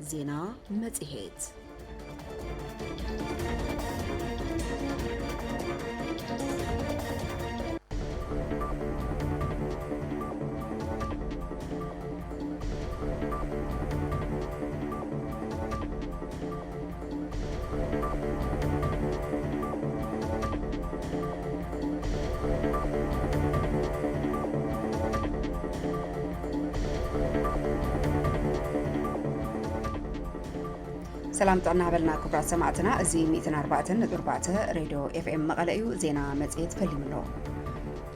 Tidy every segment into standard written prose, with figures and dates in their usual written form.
ዜና መጽሔት سلام طعنا بلنا كبرى سماعتنا زي 104.4 راديو FM مقاليو زينا مزيد فليملو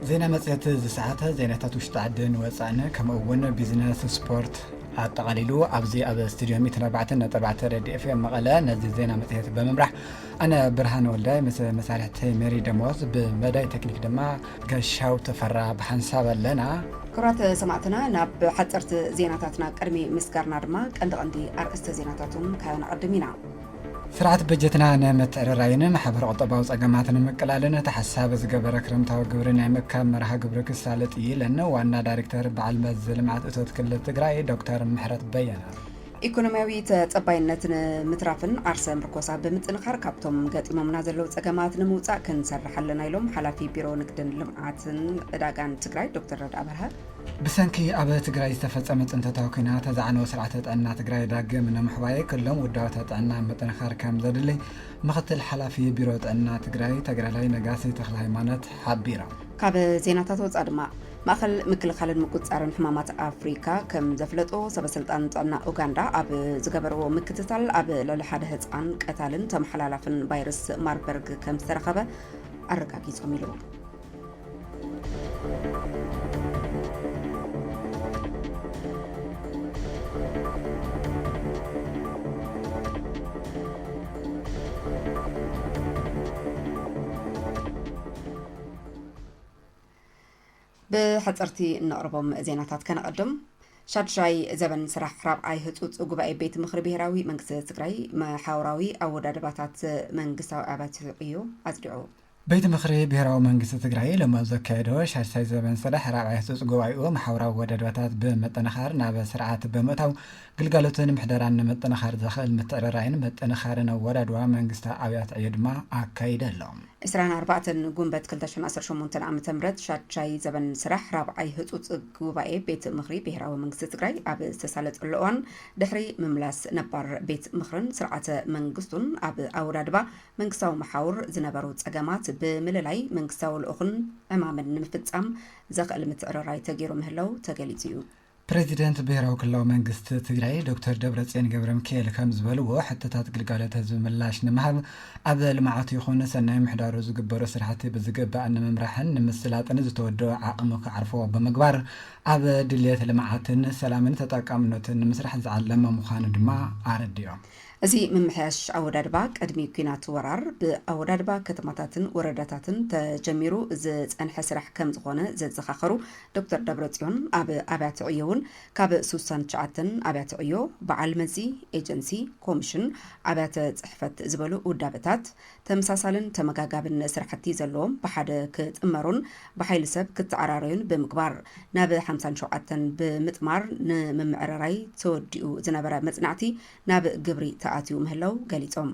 زينا مزيد زساعتها زينا تاتوش تعدن وصعنا كما أولنا بيزنس سبورت التقاليلو أبزي أب استوديو 104.4 راديو FM مقالة نزل زينا مزيد بممرح أنا برهان والداي مسارحتي ميري دموز بمداي تكنيك دما قشاو تفرع بحنساب لنا كرات سمعتنا ناب حترت زيناتاتنا قرمي مسكرنا دما قندي أرقست زيناتاتهم كان قدمينا سرعة بجتنا نمت راينا محبر قطباو صقاماتنا مقلالنا تحساب زقبر كرمتاو قبرنا مكا مرها قبرك السالتي لأنه وانا دايركتور بعلم الزلمات اتوت كل التقراي دكتور محرت بيانا ኢኮኖሚያዊ ተጸባይነት ምትራፍን አርሰ ምርኮሳ በምጥንኻር ካብቶም ገጢሞምና ዘለው ጸገማት ንምውጻእ ክንሰርሐልና ኢሎም ሓላፊ ቢሮ ንግድን ልምዓትን ዕዳጋን ትግራይ ዶክተር ረዳ በርሀ ብሰንኪ ኣብ ትግራይ ዝተፈጸመ ጽንተታዊ ኩናት ተዛዕነወ ስርዓተ ጥዕና ትግራይ ዳግም ንምሕባይ ክሎም ውዳውታ ጥዕና ምጥንኻር ከም ዘድሊ ምክትል ሓላፊ ቢሮ ጥዕና ትግራይ ተግራላይ ነጋሲ ተክለ ሃይማኖት ሓቢራ ካብ ዜናታት ወጻእ ድማ ማእኸል ምክልኻልን ምቁጻርን ሕማማት ኣፍሪካ ከም ዘፍለጦ ሰበስልጣን ጥዕና ኡጋንዳ ኣብ ዝገበርዎ ምክትታል ኣብ ልዕሊ ሓደ ህፃን ቀታልን ተመሓላላፍን ቫይረስ ማርበርግ ከም ዝተረኸበ ኣረጋጊጾም ኢሉ بحصرتي نقربهم زيناتات كنقدم شادشاي زبن سرح رابعي هتوت غباء بيت مخرب بهراوي منقسة تግራይ محاوراوي أودادباتات منقسة أبات عيو أزدعو بيت مخري بهراو منقسة تግራይ لما زكايدو شادشاي زبن سرح رابعي هتوت غباء محاوراو ودادباتات بمتنخار ناب سرعات بمتاو قلقالوتن محدران متنخار داخل متقرراين متنخارن ودادوا منقسة أبيات عيدما أكايدلهم إسران 4 قنبت كلتاشن 18 عام تمرد شادشاي زبن سرح رابعي هتوت غباء بيت مخري بهراو منقسة تግራይ أب استسالت اللوان دحري مملاس نبار بيت مخرن سرعة منقستون أب أورادبا منقساو محاور زنبارو تسقامات بمللاي منقساو الأخن أمامن نمفتسام زغل متقرراي تغيرو مهلو تغاليتيو بريزيدنت بهراو كلاو منقست تግራይ دكتور دبرጽዮን ገብረሚካኤል ከም ዝበልዎ ሕተታት ግልጋሎት ህዝቢ ምላሽ ንምሃብ ኣብ ልምዓት ይኹን ሰናይ ምሕዳሩ ዝግበሩ ስራሕቲ ብዝግባእ ንምምራሕን ንምስላጥን ዝተወደወ ዓቕሚ ክዓርፎ ብምግባር ኣብ ድልየት ልምዓትን ሰላምን ተጠቃምነትን ንምስራሕ ዝዓለመ ምዃኑ ድማ ኣረዲዮም እዚ ምምሕያሽ ኣወዳድባ ቅድሚ ኩናት ወራር ብኣወዳድባ ከተማታትን ወረዳታትን ተጀሚሩ ዝጸንሐ ስራሕ ከም ዝኾነ ዘዘኻኸሩ ዶክተር ደብረጽዮን ኣብ ኣብያተ ዕዮውን ካብ 69 ኣብያተ ዕዮ በዓል መዚ ኤጀንሲ ኮሚሽን ኣብያተ ጽሕፈት ዝበሉ ውዳበታት ተመሳሳልን ተመጋጋብን ስራሕቲ ዘለዎም ብሓደ ክጥመሩን ብሓይሊ ሰብ ክትዓራረዩን ብምግባር ናብ 57 ብምጥማር ንምምዕራራይ ተወዲኡ ዝነበረ መጽናዕቲ ናብ ግብሪ ተኣትዩ ምህላው ገሊጾም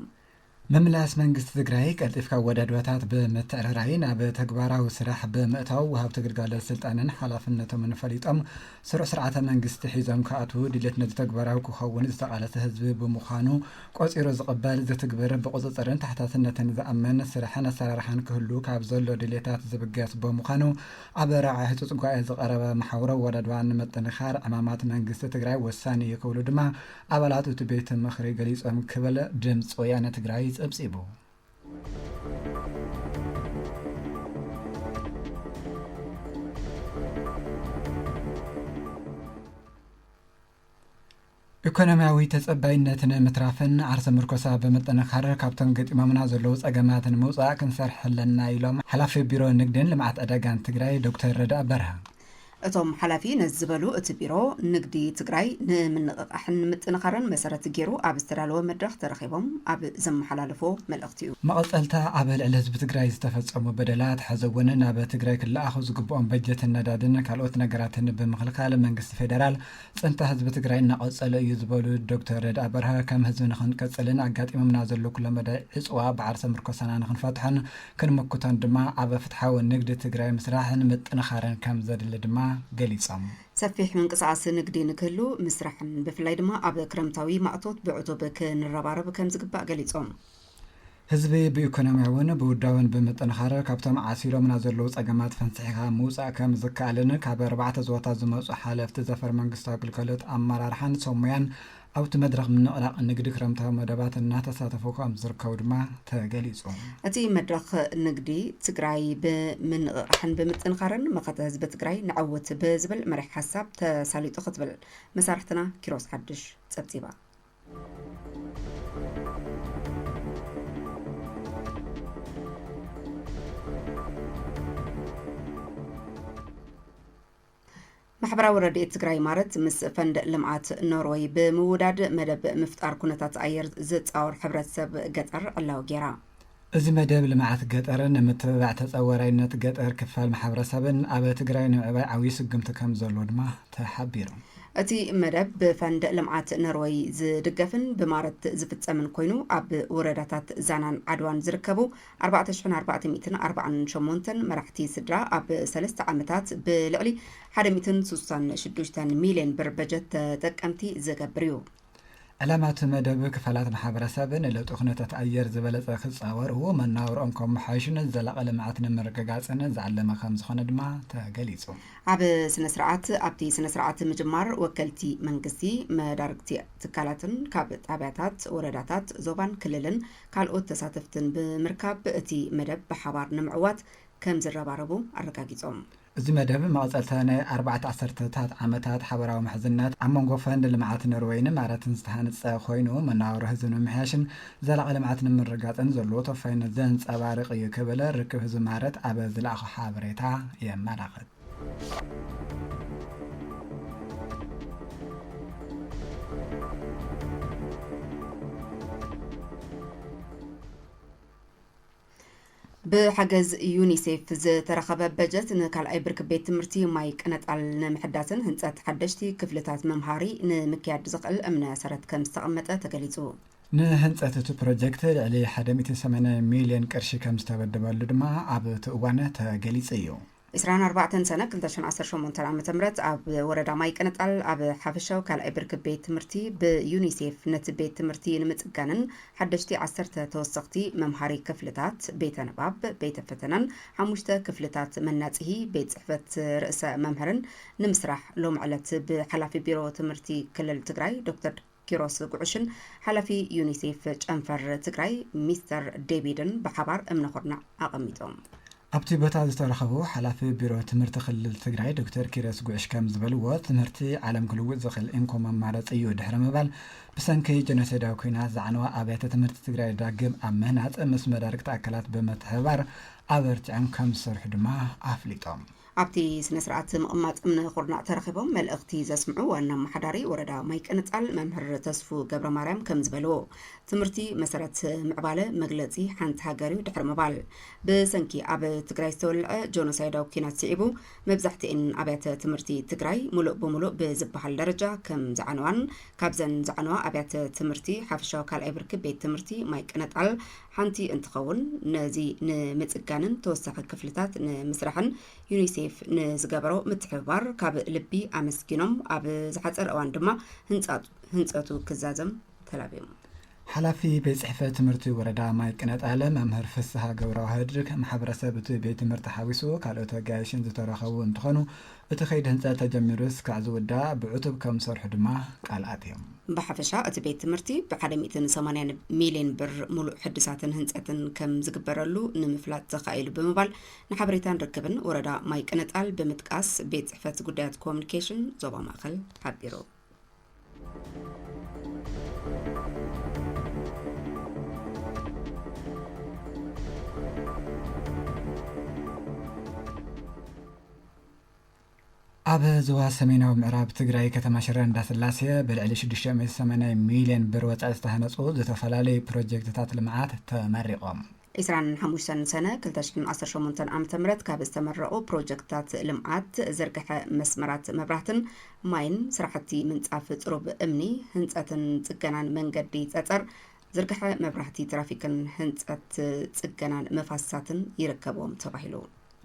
مملاس منقسط تግራይ ቀልጢፍካ ወዳድባታት በመተዕራራይ ናብ ተግባራዊ ስራሕ በመእታው ወሃብቲ ግልጋሎት ስልጣንን ሓላፍነቶም ንፈሊጦም ስሩዕ ስርዓተ መንግስቲ ሒዞም ከኣትው ድሌትነት ተግባራዊ ክኸውን ዝተቃለሰ ህዝቢ ብምዃኑ ቆፂሮ ዝቕበል ዝትግበር ብቁፅፅርን ታሕታስነትን ዝኣመን ስራሕን ኣሰራርሓን ክህሉ ካብ ዘሎ ድሌታት ዝብገስ ብምዃኑ ኣብ ራዕይ ህፁፅ ጉባኤ ዝቐረበ መሓውረ ወዳድባ ንምጥንኻር ዕማማት መንግስቲ ትግራይ ወሳኒ ይክብሉ ድማ ኣባላት እቲ ቤት ምኽሪ ገሊፆም ክብል ድምፂ ወያነ ትግራይ أبصيبه ኢኮኖሚያዊ ተጸባይነትን ምትራፍን ዓርሰ ምርኮሳ በመጠናኸር ካብቶም ገጢሞምና ዘለው ጸገማትን መውጻእ ክንሰርሕ ኣለና ኢሎም ሓላፊ ቢሮ ንግድን ልምዓት ዕዳጋን ትግራይ ዶክተር ረዳ በርሀ እቶም ሓላፊ ነዝበሉ እቲ ቢሮ ንግዲ ትግራይ ንምንቕቃሕን ምጥንኻርን መሰረት ገይሩ ኣብ ዝተዳለወ መድረኽ ተረኺቦም ኣብ ዘመሓላለፎ መልእኽቲ እዩ። መቐፀልታ ኣብ ልዕሊ ህዝቢ ትግራይ ዝተፈጸሙ በደላት ሓዘውን ናብ ትግራይ ክለኣኹ ዝግብኦም በጀትን ነዳድን ካልኦት ነገራትን ብምኽልኻል መንግስቲ ፌደራል ፅንታ ህዝቢ ትግራይ እናቐፀለ እዩ ዝበሉ ዶክተር ረድአ በርሀ ከም ህዝቢ ንኽንቀፅልን ኣጋጢሞምና ዘሎ ኩሎ መዳይ ዕፅዋ በዓርሰ ምርኮሰና ንኽንፈትሖን ክንምክቶን ድማ ኣብ ፍትሓዊ ንግዲ ትግራይ ምስራሕን ምጥንኻርን ከም ዘድሊ ድማ ገሊፆም ሰፊሕ ምንቅስቃስ ንግዲ ንክህሉ ምስራሕን ብፍላይ ድማ ኣብ ክረምታዊ ማእቶት ብዕቱብ ክንረባረብ ከም ዝግባእ ገሊፆም ህዝቢ ብኢኮኖሚያውን ብውዳውን ብምጥንኻር ካብቶም ዓሲሎምና ዘለዉ ፀገማት ፈንስሒኻ ምውፃእ ከም ዝከኣልን ካብ 4 ዞባታት ዝመፁ ሓለፍቲ ዘፈር መንግስታዊ ግልጋሎት ኣመራርሓን ሰሙያን ኣብቲ መድረኽ ምንቕላቕ ንግዲ ክረምታዊ መደባት እናተሳተፉ ከም ዝርከቡ ድማ ተገሊፁ እቲ መድረኽ ንግዲ ትግራይ ብምንቕቃሕን ብምጥንኻርን መኸተ ህዝቢ ትግራይ ንዕውት ብዝብል መሪሕ ሓሳብ ተሳሊጡ ክትብል መሳርሕትና ኪሮስ ሓድሽ ፀብፂባ ማሕበራዊ ረድኤት ትግራይ ማለት ምስ ፈንድ ልምዓት ኖርዌይ ብምውዳድ መደብ ምፍጣር ኩነታት ኣየር ዝፃወር ሕብረተሰብ ገጠር ዕላው ጌራ እዚ መደብ ልምዓት ገጠርን ምትብባዕ ተፀዋራይነት ገጠር ክፋል ማሕበረሰብን ኣብ ትግራይ ንምዕባይ ዓብዪ ስግምቲ ከም ዘሎ ድማ ተሓቢሩ እቲ መደብ ብፈንድ ልምዓት ኖርዌይ ዝድገፍን ብማረት ዝፍፀምን ኮይኑ ኣብ ወረዳታት ዛናን ዓድዋን ዝርከቡ 4448 መራሕቲ ስድራ ኣብ 3 ዓመታት ብልዕሊ 166 ሚልዮን ብር በጀት ተጠቀምቲ ዝገብር እዩ ዕላማት መደብ ክፋላት ማሕበረሰብን ለውጢ ኩነታት ኣየር ዝበለፀ ክፃወሩ መናብሮኦም ከመሓይሹን ዘላቐ ልምዓት ንምርግጋፅን ዝዓለመ ከም ዝኾነ ድማ ተገሊፁ ኣብ ኣብቲ ስነ ስርዓት ምጅማር ወከልቲ መንግስቲ መዳርግቲ ትካላትን ካብ ጣብያታት ወረዳታት ዞባን ክልልን ካልኦት ተሳተፍትን ብምርካብ እቲ መደብ ብሓባር ንምዕዋት ከም ዝረባረቡ ኣረጋጊፆም እዚ መደብ መቐፀልታ ናይ 14 ዓመታት ሓበራዊ ምሕዝነት ኣብ መንጎ ፈንድ ልምዓት ኖርዌይን ማረትን ዝተሃንፀ ኮይኑ መናብሮ ህዝቢ ንምምሕያሽን ዘላቒ ልምዓት ንምርጋፅን ዘለዎ ተወፋይነት ዘንፀባርቕ እዩ ክብል ርክብ ህዝቢ ማረት ኣብ ዝለኣኸ ሓበሬታ የመላኽት ብሓገዝ ዩኒሴፍ ዝተረኸበ በጀት ንካልኣይ ብርኪ ቤት ትምህርቲ ማይ ቅነጣል ንምሕዳስን ህንፀት ሓደሽቲ ክፍልታት መምሃሪ ንምክያድ ዝኽእል እምነሰረት ከም ዝተቐመጠ ተገሊጹ ንህንፀት እቲ ፕሮጀክት ልዕሊ 180 ሚልዮን ቅርሺ ከም ዝተበደበሉ ድማ ኣብ እቲ እዋን ተገሊጹ እዩ 24 ሰነ 2018 ዓ.ም ኣብ ወረዳ ማይ ቅነጣል ኣብ ሓፈሻው ካልኣይ ብርኪ ቤት ትምህርቲ ብዩኒሴፍ ነቲ ቤት ትምህርቲ ንምፅጋንን ሓደሽቲ 10 ተወሰኽቲ መምሃሪ ክፍልታት ቤተ ንባብ ቤተ ፈተናን 5 ክፍልታት መናፅሂ ቤት ፅሕፈት ርእሰ መምህርን ንምስራሕ ሎም ዕለት ብሓላፊ ቢሮ ትምህርቲ ክልል ትግራይ ዶክተር ኪሮስ ጉዕሽን ሓላፊ ዩኒሴፍ ጨንፈር ትግራይ ሚስተር ዴቪድን ብሓባር እምነኹርና ኣቐሚጦም ኣብቲ ቦታ ዝተረኸቡ ሓላፊ ቢሮ ትምህርቲ ክልል ትግራይ ዶክተር ኪሮስ ጉዕሽ ከም ዝበልዎ ትምህርቲ ዓለም ክልውጥ ዝኽእል ኢንኮም ኣማራፂ እዩ ድሕሪ ምባል ብሰንኪ ጀኖሳይዳዊ ኩናት ዝዓነዋ ኣብያተ ትምህርቲ ትግራይ ዳግም ኣብ ምህናፅ ምስ መዳርግቲ ኣካላት ብምትሕብባር ኣበርቲዖም ከም ዝሰርሑ ድማ ኣፍሊጦም ኣብቲ ስነ ስርዓት ምቕማጥ እምነኹርና ተረኺቦም መልእኽቲ ዘስምዑ ዋና ኣመሓዳሪ ወረዳ ማይ ቅንጣል መምህር ተስፉ ገብረ ማርያም ከም ዝበልዎ ትምህርቲ መሰረት ምዕባለ መግለፂ ሓንቲ ሃገር እዩ ድሕሪ ምባል ብሰንኪ ኣብ ትግራይ ዝተወልዐ ጆኖሳይዳዊ ኩናት ስዒቡ መብዛሕትአን ኣብያተ ትምህርቲ ትግራይ ሙሉእ ብሙሉእ ብዝበሃል ደረጃ ከም ዝዓነዋን ካብዘን ዝዓነዋ ኣብያተ ትምህርቲ ሓፈሻዊ ካልኣይ ብርኪ ቤት ትምህርቲ ማይ ቅንጣል ሓንቲ እንትኸውን ነዚ ንምፅጋንን ተወሳኺ ክፍልታት ንምስራሕን ዩኒሴፍ ንዝገበሮ ምትሕብባር ካብ ልቢ ኣመስጊኖም ኣብ ዝሓፀረ እዋን ድማ ህንፀቱ ክዛዘም ተላቢዮም ሓላፊ ቤት ጽሕፈት ትምህርቲ ወረዳ ማይ ቅነጣለ መምህር ፍስሓ ገብረዋህድ ማሕበረሰብ እቲ ቤት ትምህርቲ ሓዊሱ ካልኦት ኣጋይሽን ዝተረኸቡ እንትኾኑ እቲ ከይዲ ህንፀት ተጀሚሩ እስካዕ ዝውዳእ ብዕቱብ ከም ዝሰርሑ ድማ ቃልኣት እዮም ብሓፈሻ እቲ ቤት ትምህርቲ ብ180 ሚልዮን ብር ሙሉእ ሕድሳትን ህንፀትን ከም ዝግበረሉ ንምፍላጥ ተኻኢሉ ብምባል ንሓበሬታን ርክብን ወረዳ ማይ ቅነጣል ብምጥቃስ ቤት ጽሕፈት ጉዳያት ኮሙኒኬሽን ዞባ ማእኸል ሓቢሩ ኣብ ዞባ ሰሜናዊ ምዕራብ ትግራይ ከተማ ሽረ እንዳስላሴ ብልዕሊ 680 ሚልዮን ብር ወጻኢ ዝተሃነጹ ዝተፈላለዩ ፕሮጀክትታት ልምዓት ተመሪቖም 25 ሰነ 2018 ዓ.ም ካብ ዝተመረቑ ፕሮጀክትታት ልምዓት ዝርግሐ መስመራት መብራህትን ማይን ስራሕቲ ምንጻፍ ጽሩብ እምኒ ህንጸትን ጽገናን መንገዲ ጸጸር ዝርግሐ መብራህቲ ትራፊክን ህንጸት ጽገናን መፋሳትን ይርከቦም ተባሂሉ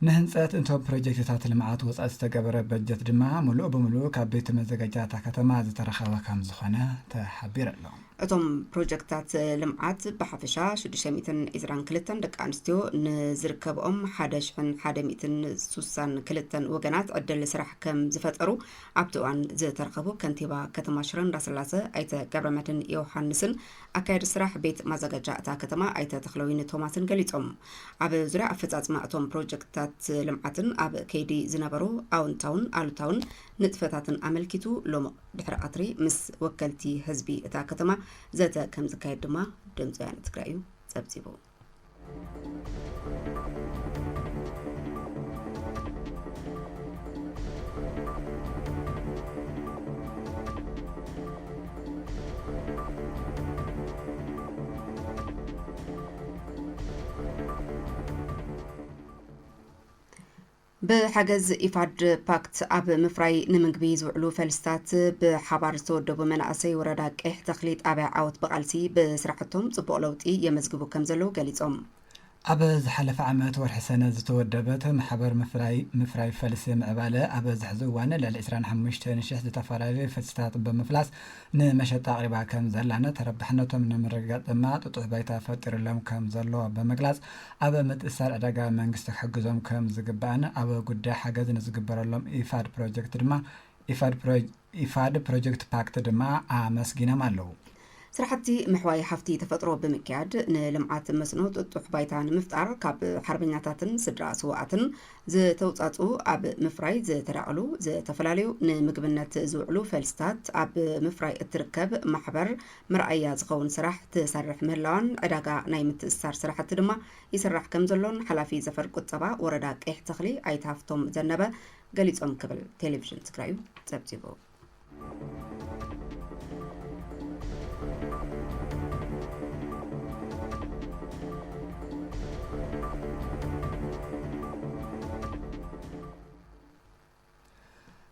ንህንጸት እንቶም ፕሮጀክትታት ልምዓት ወጻኢ ዝተገበረ በጀት ድማ ሙሉእ ብምሉእ ካብ ቤት መዘጋጃታ ከተማ ዝተረኸበ ከም ዝኾነ ተሓቢሩ ኣሎ እቶም ፕሮጀክትታት ልምዓት ብሓፈሻ 622 ደቂ ኣንስትዮ ንዝርከብኦም 1162 ወገናት ዕድል ስራሕ ከም ዝፈጠሩ ኣብቲ እዋን ዝተረኸቡ ከንቲባ ከተማ ሽረ እንዳስላሴ ኣይተ ገብረመድህን ዮሃንስን ኣካየዲ ስራሕ ቤት ማዘጋጃታ ከተማ ኣይተ ተክለወይኒ ቶማስን ገሊፆም ኣብ ዙርያ ኣፈጻጽማ እቶም ፕሮጀክትታት ልምዓትን ኣብ ከይዲ ዝነበሩ ኣውንታውን ኣሉታውን ንጥፈታትን ኣመልኪቱ ሎሞ ድሕሪ ቀትሪ ምስ ወከልቲ ህዝቢ እታ ከተማ ዘተ ከም ዝካየድ ድማ ድምፂ ወያነ ትግራይ እዩ ጸብጺቡ بحجز إفاد باكت أب مفراي نمجبي زوعلو فلستات بحبار صدب مناقصي ورداك تخليط أبع عوت بقالسي بسرعتهم صبولوتي يمزجبو كمزلو قاليتهم أب زحلف عمت ورحسنة زتودبت محبر مفراي فلسي معبالة أب زحزوانة للإسران حمشت نشيح زتفرالي فلستات بمفلاس نمشت تقريبا كم زلانة تربحنتهم من مرقات ما تطوح بيتا فتر لهم كم زلو بمقلاس أب متأثر أدقا منقستك حقزهم كم زقبان أب قدا حقز نزقبر لهم إفاد بروجكت دما إفاد بروجكت باكت دما مسجينا مالو سرحتي محواي حفتي تفطرو بمكياد نلمعات مسنوت الطوح بايتان مفتار كاب حربيناتاتن سدرا سواعتن زي توصاتو أب مفراي زي ترعلو زي تفلاليو نمقبنات زوعلو فلستات أب مفراي التركب محبر مرأيا زغون سرح تسرح ملان عداقا نايمت السار سرحت دما يسرح كمزلون حلافي زفر قطبا ورداك احتخلي ايتافتم زنبا قليتهم قبل تلفزيون تكرايو تبتيبو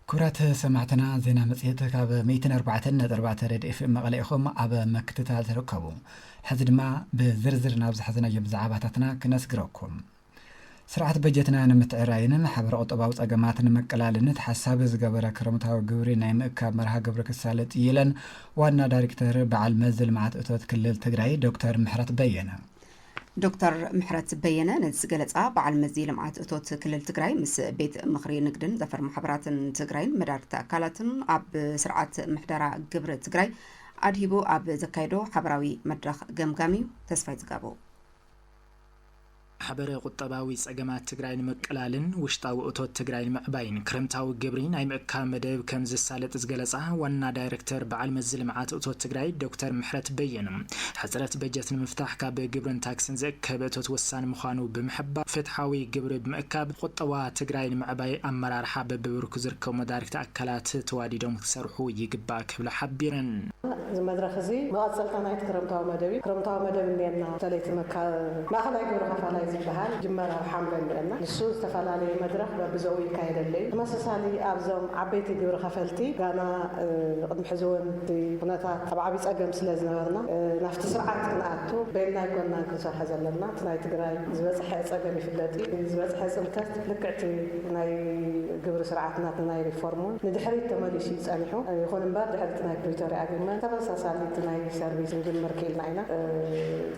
كرات سمعتنا زينا مصيت كاب 104.4 ريد اف ام مقليخم اب مكتتال تركبو حزد ما بزرزر نابز حزنا يبزعباتنا كنسغركم سرعت بجتنا نمتعراين محبر قطباو صقماتن مقلالنت حساب زغبر كرمتاو غوري ناي مكاب مرها غبر كسالت يلن وانا دايركتور بعل مزل معت اتوت كلل تግራይ دكتور محرت بينه دكتور محرت بينه نسجلتها بعل مزي لمعات اتوت كلل تግራይ مس بيت مخري نقدن زفر محبراتن تግራይ مدارت اكالاتن اب سرعت محدرا غبر تግራይ ادهيبو اب زكايدو حبراوي مدرخ ገምጋሚው ተስፋይ ዝጋቦ حبر قطباوي صقمات تግራይ ንመቀላልን ውሽጣዊ እቶት ትግራይ ንመዕባይን ክረምታዊ ግብሪ ናይ ምእካብ መደብ ከም ዝሳለጥ ዝገለጻ ዋና ዳይሬክተር በዓል መዝል ልምዓት እቶት ትግራይ ዶክተር ምሕረት በየነ ሕጽረት በጀት ንምፍታሕ ካብ ግብርን ታክስን ዝእከብ እቶት ወሳኒ ምዃኑ ብምሕባር ፍትሓዊ ግብሪ ብምእካብ ቁጠባ ትግራይ ንምዕባይ ኣመራርሓ በብብርኩ ዝርከቡ መዳርክቲ ኣካላት ተዋዲዶም ክሰርሑ ይግባእ ክብላ ሓቢረን መድረኽ እዚ መቐፀልታ ናይቲ ክረምታዊ መደብ እኔና ተለይቲ ማእኸላይ ግብሪ ከፋላይ ዝበሃል ጅመራ ሓምለ ኣለና ንሱ ዝተፈላለዩ መድረኽ በብዘው ይካየደለይ ተመሳሳሊ ኣብዞም ዓበይቲ ግብሪ ከፈልቲ ጋና ቅድሚ ሕዚ እውን ኩነታት ኣብ ዓብይ ፀገም ስለ ዝነበርና ናፍቲ ስርዓት ክንኣቱ በይና ይኮንና ክንሰርሐ ዘለና እቲ ናይ ትግራይ ዝበፅሐ ፀገም ይፍለጥ ዝበፅሐ ፅምተት ልክዕቲ ናይ ግብሪ ስርዓትናት ናይ ሪፎርሙን ንድሕሪት ተመሊሱ ይፀኒሑ ይኹን እምበር ድሕሪት ናይ ፕሪቶሪያ ኣግሪመንት ተመሳሳሊ እቲ ናይ ሰርቪስ እንጅመር ክኢልና ኢና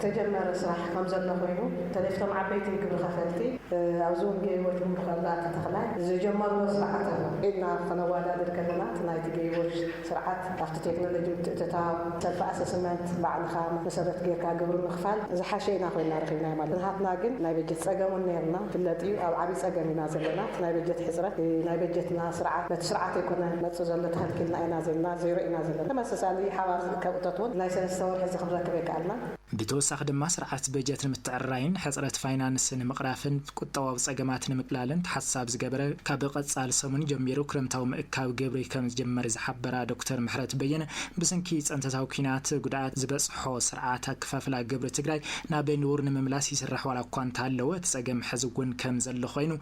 ተጀመረ ስራሕ ከም ዘሎ ኮይኑ ተለፍቶም عبيت الجبر خفلتي عاوزون جيوش مخلات تخلع زجمر سرعات إننا خنوالا دركنا تنايت جيوش سرعات تحت تكنولوجيا تتعب ترفع أساسمنت بعد خام مسرت جيكا جبر مخفل إذا حشينا خوينا رخينا مال نهاتنا جن نايبجت سجم ونيرنا في اللتي أو عبي سجم ينازلنا نايبجت حسرة نايبجتنا سرعات بتسرعات يكون متزلت هالكلنا ينازلنا زيرو ينازلنا لما سألي حواس كوتتون نايس نستور حز خبرة كبير كألنا بتوسخ دما سرعة بجت المتعرين حصرت فاينانس مقرافن قطوا بصقمات مقلالن تحساب زغبره كبقصال سمون جميرو كرمتاو مእካብ ገብሪ ከም ዝጀመር ዝሓበራ ዶክተር ምሕረት በየነ ብስንኪ ጸንተታው ኪናት ጉዳት ዝበጽሖ ስርዓት አክፋፍላ ገብሪ ትግራይ ናበንውር ንምምላስ ይስራሕ ዋላ ኳንታ አለው ተጸገም ሕዝውን ከም ዘሎ ኮይኑ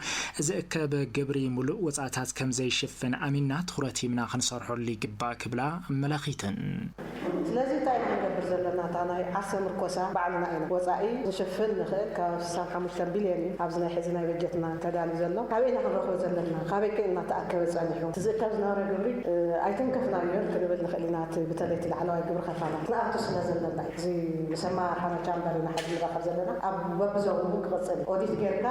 ዝእከበ ገብሪ ሙሉእ ወጻታት ከም ዘይሽፍን አሚና ትኹረት ይምና ክንሰርሖሉ ይግባ ክብላ መላኺተን ስለዚህ ታይ ንገብር ዘለና ታናይ ዓሰምር ኮሳ ባዕልና ኢና ወጻኢ ዝሽፍን ንኽእል ካብ 65 ቢልዮን ኣብዚ ናይ ሕዝና በጀትና ተዳሊ ዘሎ ካበይና ክንረኽቦ ዘለና ካበይ ከይና ተኣከበ ጸኒሑ ትዝከብ ዝነበረ ግብሪ ኣይተንከፍናዮ ክንብል ንኽእል ኢና ብተለይ ላዕለዋይ ግብሪ ከፋላት ንኣቱ ስለ ዘለና እዚ ምሰማ ሓና ቻምበርና ሓድ ንረኽብ ዘለና ኣብ በብዞም ክቕፅል ኦዲት ጌርካ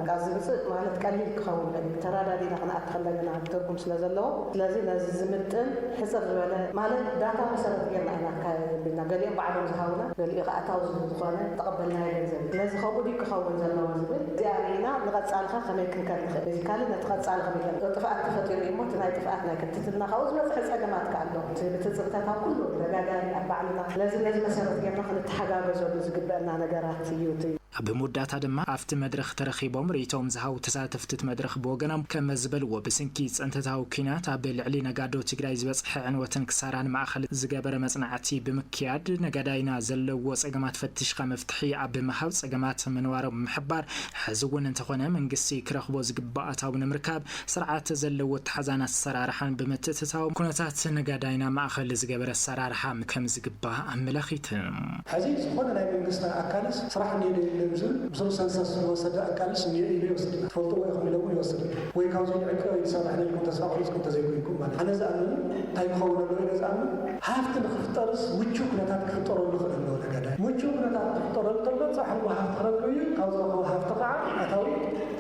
ጋዝ ዝብፅእ ማለት ቀሊል ክኸውን ተራዳዲና ክንኣት ከለና ትርጉም ስለ ዘለዎ ስለዚ ነዚ ዝምጥን ሕፅር ዝበለ ማለት ዳታ መሰረት ጌርና ኢና ካይብልና ገሊኦም ባዕሎም ዝሃቡና ገሊኡ ከኣታው ዝኾነ ተቐበልና ገንዘብ ስለዚ ከምኡ ክኸውን ዘለዎ ዝብል እዚኣሪና ንቐፃልካ ከመይ ክንከድ ንኽእል እዚ ካልእ ነቲ ቀፃሊ ከመይ ጥፍኣት ተፈጢሩ እሞ እቲ ናይ ጥፍኣት ናይ ክትትልና ካብኡ ዝበፅሐ ፀገማት ከኣሎ ብትፅብተታ ኩሉ ተጋዳሊ ኣብ ባዕልና ስለዚ ነዚ መሰረት ጌርና ክንተሓጋገዘሉ ዝግበአና ነገራት እዩ بمدة دما أفت مدرخ ترخيبهم ريتهم زهاو تساتفتت مدرخ بوغنام كما زبلو بسنكي انتتاو كينات بالعلي نقادو تقرايز بصح عنوة كساران مع خلط زقابر مصنعتي بمكياد نقاداينا زلو سقمات فتشخة مفتحي عب محاو سقمات منوارو محبار حزون انتخونا من قسي كرخبو زقباءتاو نمركاب سرعات زلو تحزانا السرارحان بمتتتاو كونتات نقاداينا مع خلط زقابر السرارحان كم زقباء ملاخيتهم حزيز خونا لاي من قسنا أكالس صراحة بسم سنسس وصدق أكالس مية يوصل فلتوا يخون لو يوصل ويكاوزون عكرا يسمع إحنا لكم تسمعون كنت زيكم مال أنا زعلان تايم خونا لو أنا زعلان هافت نختارس وتشوف نتات نختار اللي خلنا ولا كذا وتشوف نتات نختار الطلبة صح وهافت خلقوي كاوزوا هافت قاع أتاوي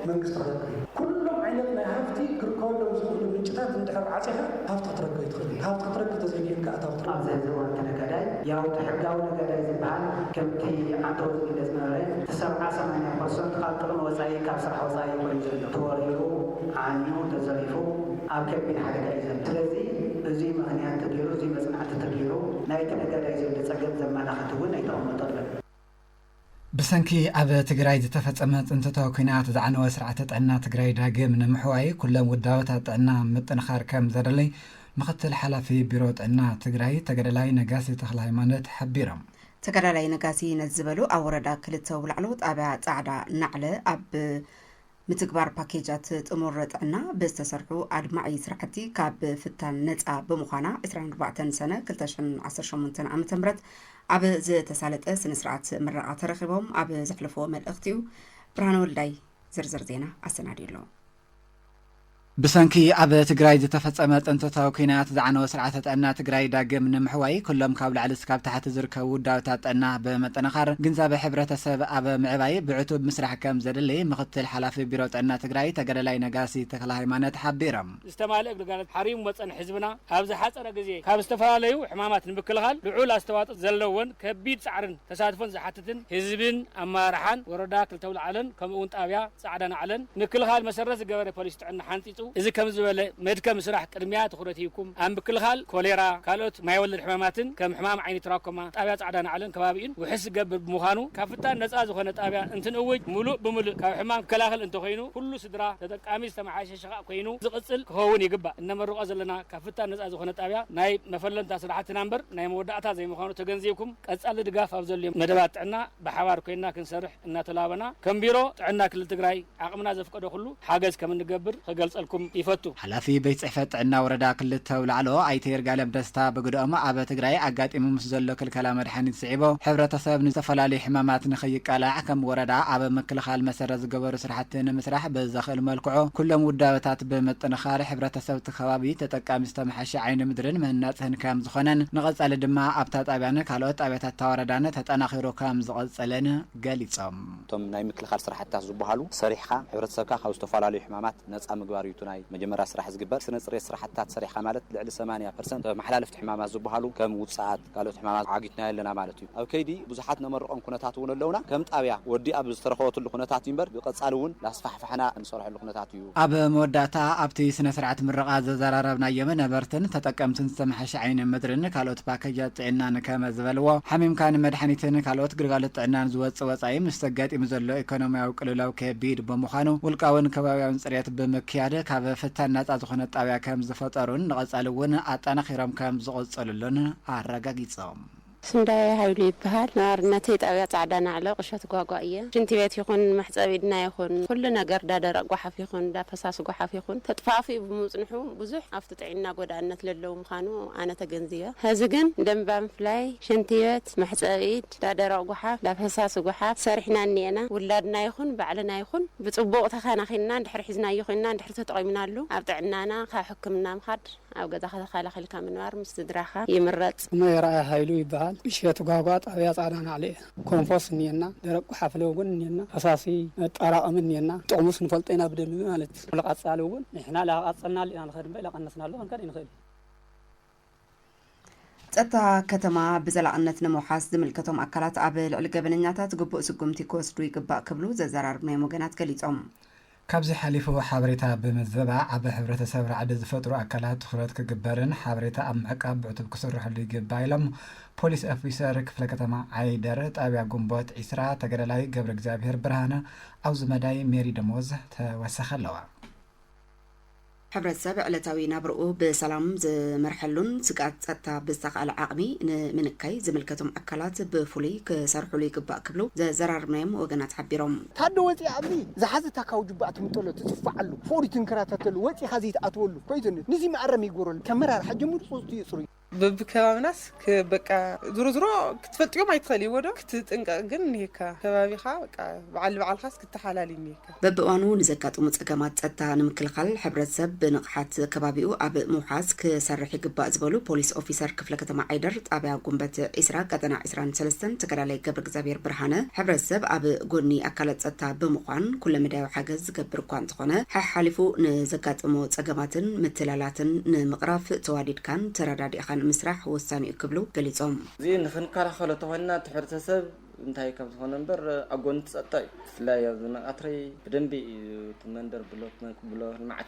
من قصة كلهم عيننا هافتي كركولهم زخلوا من جتات ندحر عسها هافت خطرك يدخل هافت خطرك تزينين كأتاوي أبزاي زوان كنا كذا ياو تحققوا كذا زبان كم تي عطوا لازم 7-8% خاطرنا وزاي كاسر حوزاي وينزل توريو عنيو تزريفو أكبر حاجة إذا تلزي زي ما أنا تديرو زي ما سمعت تديرو نايت نقدر إذا تسجل زمان أخذون نايت أم طلب بسنكي أب تجراي تفتمت أنت توكينات زعنوا سرعة عنا تجراي داقي من محواي كلهم وداوتات عنا متنخار كم زرلي مقتل حلا في بيروت عنا تجراي تجرلاي نجاسي تخلي مانت حبيرم تقرأي نقاسي نزبلو أوردا كلتو العلوت أبا تعدا نعلة أب متكبر باكيجات تمرت عنا بستسرحو أدمعي سرعتي كاب فتان نتقى بمخانا 24 سنة كلتاشن 18 عام تمرت أب زي تسالت سنسرعت مرة ترخبهم أب زحلفو من الأختيو برهانو الداي زرزر زينا السنادي له بسنكي أب تجراي تفتمت أنت توكينات زعنوا سرعة أن تجراي داقم من محواي كلهم كابل على سكاب تحت زركة وداوتات أن بمتنخر جنزاب حبرة سب أب معباي بعتوب مسرح كم زدلي مقتل حلافي بيروت أن تجراي تجرلاي نجاسي تخلها مانت حبيرم استمالك قالت حريم وصن حزبنا أبز حصر جزء كاب استفاليو حمامات نبكلغال بعول استوات زلون كبيد سعرن تساتفن زحتتن حزبن أما رحان ورداك التول علن كم أنت أبيا سعدنا علن نكلغال مسرز جوار بوليس عنا حنتيتو إذا كم زول مدكم مسرح كرميات خرتيكم أم بكلغال كوليرا كالوت ما يولد حماماتن كم حمام عيني تراكما أبيا سعدنا علن كبابين وحس قبل بمخانو كفتان نزاز وخنت أبيا أنت نوج ملوء بملوء كحمام كلاخل أنت خينو كل سدرا تدك أميس تمعاش شقاء خينو زقصل هون يجبا إنما الرؤى زلنا كفتان نزاز وخنت أبيا ناي مفلن تسرحت نمبر ناي مودعتها زي مخانو تجنزيكم أسأل دقاف أفضل ندبات عنا بحوار كينا كنسرح إن تلابنا كم بيرو عنا كل تجراي عقمنا زفقده كله حاجز كمان نجبر خجلت لكم يفتو حلافي بيت صحفت عنا وردا كل التولعلو أيتير قالب دستا بقدو أما أبا تجراي أقات إمام مسزلو كل كلام رحاني تسعبو حبرة سبب نزفلالي حمامات نخيق على حكم وردا أبا مكل خال مسرز قبر سرحتين مسرح بزاخل ملكعو كلهم وداوتات بمتنخار حبرة سبت خوابي تتكا مستمحش عين مدرن من ناتهن كام زخنن نغز على دماء أبتات أبيانا كالوت أبيتات تواردان تتأناخيرو كام زغز علينا قاليتهم توم ناي مكل خال سرحتها زبوهالو صريحة حبرة سبكا خوستو فلالي حمامات نتسا مقباريتو ናይ መጀመርያ ስራሕ ዝግበር ስነ ጽሬት ስራሕታት ሰሪሓ ማለት ልዕሊ 80% መሓላለፍቲ ሕማማት ዝበሃሉ ከም ውጻኣት ካልኦት ሕማማት ዓጊትና ያለና ማለት እዩ ኣብ ከይዲ ብዙሓት ነመርቆም ኩነታት እውን ኣለውና ከም ጣብያ ወዲ ኣብ ዝተረኸበትሉ ኩነታት ይንበር ብቐጻሊ እውን ላስፋሕፋሕና እንሰርሐሉ ኩነታት እዩ ኣብ መወዳእታ ኣብቲ ስነ ስርዓት ምረቓ ዘዘራረብናዮም ነበርትን ተጠቀምትን ዝተመሓሸ ዓይኒ ምድርን ካልኦት ፓኬጃት ጥዕናን ከመ ዝበልዎ ሓሚምካን መድሓኒትን ካልኦት ግልጋሎት ጥዕናን ዝወፅእ ወጻኢ ምስ ተጋጢሙ ዘሎ ኢኮኖሚያዊ ቅልውላው ከቢድ ብምዃኑ ውልቃውን ከባቢያውን ፅሬት ብምክያድ ካብ ፍታን ነፃ ዝኾነ ጣብያ ከም ዝፈጠሩን ንቐጻሊ እውን ኣጠናኺሮም ከም ዝቕፅሉሉን ኣረጋጊፆም ስንዳይ ሃይሉ ይበሃል ናርነቴ ጣብያ ጻዕዳ ናዕለ ቅሸት ጓጓ እየ ሽንቲ ቤት ይኹን መሕጸቢድና ይኹን ኩሉ ነገር ዳደረቅ ጓሓፍ ይኹን ዳፈሳስ ጓሓፍ ይኹን ተጥፋፊ ብምጽንሑ ብዙሕ ኣብቲ ጥዕና ጎዳነት ለለው ምዃኑ ኣነ ተገንዝየ ሕዚ ግን ደንባ ምፍላይ ሽንቲ ቤት መሕጸቢድ ዳደረቅ ጓሓፍ ዳፈሳስ ጓሓፍ ሰሪሕና እኒአና ውላድና ይኹን ባዕልና ይኹን ብጽቡቕ ተኸናኺልና እንድሕር ሒዝና ይኹንና እንድሕር ተጠቒምናሉ ኣብ ጥዕናና ካብ ሕክምና ምኻድ ኣብ ገዛ ከተኸላኸልካ ምንባር ምስ ስድራኻ ይምረጽ መራያ ሃይሉ ይበሃል እሸት ጓጓ ጣብያ ጻዕዳ ናዕለ ኮምፖስ እኒየና ደረቅ ጓሓፍ ለውን እኒየና ፈሳሲ ጠራቐም እኒየና ጥቕሙስ ንፈልጠና ብደንብ ማለት ለቃጻለ እውን ንሕና ላቃጸልና ሊና ንኸድም በላ ቀነስናሉ እንከን ይንኸል ጸጥታ ከተማ ብዘላቅነት ንምውሓስ ዝምልከቶም ኣካላት ኣብ ልዕሊ ገበነኛታት ግቡእ ስጉምቲ ክወስዱ ይግባእ ክብሉ ዘዘራርብናይ ወገናት ገሊጾም ካብዚ ሓሊፉ ሓበሬታ ብምዝባ ኣብ ሕብረተሰብ ራዕዲ ዝፈጥሩ ኣካላት ትኩረት ክግበርን ሓበሬታ ኣብ ምዕቃብ ብዕቱብ ክስርሐሉ ይግባእ ኢሎም ፖሊስ ኦፊሰር ክፍለ ከተማ ዓይደር ጣብያ ጉንቦት 20 ተገዳላይ ገብረ እግዚአብሔር ብርሃነ ኣብዚ መዳይ ሜሪ ደሞዝ ተወሰኸ ኣለዋ ሕብረተሰብ ዕለታዊ ናብርኡ ብሰላም ዝመርሐሉን ስጋት ጸጥታ ብዝተኻለ ዓቕሚ ንምንካይ ዝምልከቶም ኣካላት ብፍሉይ ክሰርሕሉ ይግባእ ክብሉ ዘዘራርብናዮም ወገናት ሓቢሮም ታደ ወፂ ኣብዚ ዝሓዘ ታካው ጅባኣት ምጠሎ ትጽፋዓሉ ፎሪ ትንከራተተሉ ወፂ ኻዚ ተኣትወሉ ኮይዘን ንዚ ማዕረም ይጎረሉ ከመራርሓ ጀሙሩ ጾስቱ ይጽሩ በብከባቢናስ በቃ ዙሮ ዙሮ ክትፈልጥዮም ኣይትኸልይ ወዶ ክትጥንቀቕ ግን ኒካ ከባቢኻ በቃ በዓልኻስ ክትሓላልይ ኒካ በብእዋኑ ንዘጋጥሙ ፀገማት ጸጥታ ንምክልኻል ሕብረተሰብ ብንቕሓት ከባቢኡ ኣብ ምውሓዝ ክሰርሕ ይግባእ ዝበሉ ፖሊስ ኦፊሰር ክፍለ ከተማ ዓይደር ጣብያ ጉንበት 20 ቀጠና 23 ተገዳላይ ገብረ እግዚአብሔር ብርሃነ ሕብረተሰብ ኣብ ጎኒ ኣካላት ጸጥታ ብምዃን ኩለ መዳይ ሓገዝ ዝገብር እኳ እንተኾነ ሓሊፉ ንዘጋጥሙ ፀገማትን ምትላላትን ንምቕራፍ ተዋዲድካን ተረዳዲእኻን ምስራሕ ወሳኒ ክብሉ ገሊጾም እዚ ንኽንከላኸሎ ተኾይና ሕብረተሰብ እንታይ ከም ዝኾነ እምበር ኣጎንቲ ጸጥታ እዩ ብፍላይ ኣብ ዝነቃትሪ ብደንቢ መንደር ብሎ ልምዓት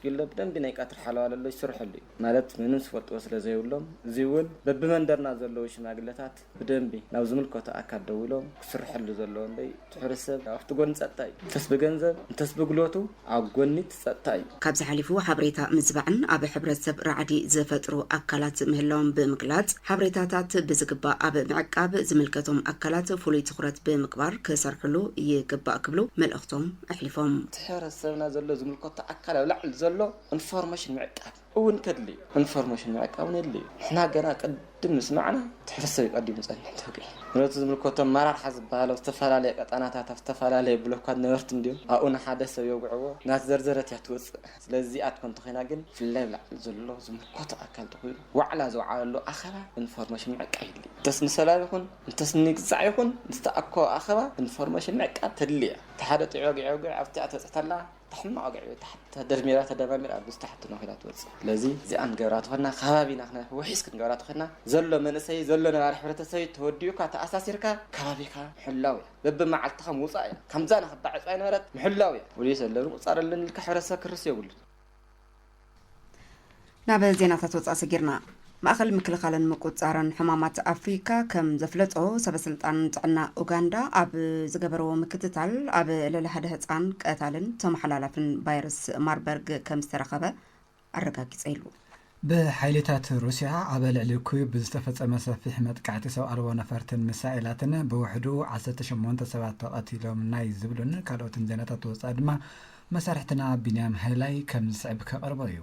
ኪሎ ብደንቢ ናይ ቃትሪ ሓለዋ ኣሎ ይስርሐሉ እዩ ማለት ምንም ዝፈልጥዎ ስለ ዘይብሎም እዚ እውን በብመንደርና ዘለዉ ሽማግለታት ብደንቢ ናብ ዝምልከቶ ኣካል ደው ኢሎም ክስርሐሉ ዘለዎ እንበይ ሕብረተሰብ ኣብቲ ጎኒ ጸጥታ እዩ እንተስ ብገንዘብ እንተስ ብግሎቱ ኣብ ጎኒት ጸጥታ እዩ ካብዚ ሓሊፉ ሓበሬታ ምዝባዕን ኣብ ሕብረተሰብ ራዕዲ ዝፈጥሩ ኣካላት ምህላዎም ብምግላጽ ሓበሬታታት ብዝግባእ ኣብ ምዕቃብ ዝምልከቶም ኣካላት ፍሉይ ትኩረት ብምግባር ክሰርሕሉ ይግባእ ክብሉ መልእኽቶም ኣሕሊፎም ሕብረተሰብና ዘሎ ዝምልከቶ ኣካል ኣብ ላዕሊ ዘሎ ኢንፎርሜሽን ምዕቃብ እውን ከድሊ ኢንፎርሜሽን ምዕቃብ ነድሊ ንሕና ገና ቅድም ምስማዕና ሕብረተሰብ ይቀዲሙ ፀኒሕ ተገኝ ምረቱ ዝምልከቶም መራርሓ ዝበሃለው ዝተፈላለየ ቀጠናታት ዝተፈላለየ ብሎካት ነበርቲ እንዲዮም ኣብኡና ሓደ ሰብ የውግዕዎ ናት ዘርዘረት እያ ትወፅእ ስለዚ ኣትኮን ተኾይና ግን ፍላይ ላዕሊ ዘሎ ዝምልከቶ ኣካል ተኾይኑ ዋዕላ ዝወዓለሉ ኣኸባ ኢንፎርሜሽን ምዕቃብ ይድሊ እንተስ ንሰላም ይኹን እንተስ ንግዛዕ ይኹን ዝተኣኮ ኣኸባ ኢንፎርሜሽን ምዕቃብ ተድልያ ተሓደ ጥዕወግዕ ኣብቲ ኣተፅተላ تحمق قاعد تحت تدميرات تدمير بس تحت نخيلات وص لذي زي أن جرات خلنا خبابينا خنا وحيس كن جرات خلنا زلوا من سي زلوا نعرف حرة سي توديو كات أساسيرك خبابيك حلاوي بب مع التخم وصايا كم زان خبع عين ورد محلاوي وليس اللي صار اللي الكحرة سكرس يقول نابل زينات توصى سجرنا ማእኸል ምክልኻልን ምቁፅፃርን ሕማማት ኣፍሪካ ከም ዘፍለጦ ሰበስልጣን ጥዕና ኡጋንዳ ኣብ ዝገበረዎ ምክትታል ኣብ ልዕሊ ሓደ ህፃን ቀታልን ተመሓላላፍን ቫይረስ ማርበርግ ከም ዝተረኸበ ኣረጋጊፀ ኢሉ ብሓይልታት ሩስያ ኣብ ልዕሊ ኩዩብ ዝተፈፀመ ሰፊሕ መጥቃዕቲ ሰብ ኣልቦ ነፈርትን ሚሳኤላትን ብውሕዱ 18 ሰባት ተቐቲሎም ናይ ዝብሉን ካልኦትን ዜናታት ወፃኢ ድማ መሳርሕትና ቢንያም ሃይላይ ከም ዝስዕብ ከቕርቦ እዩ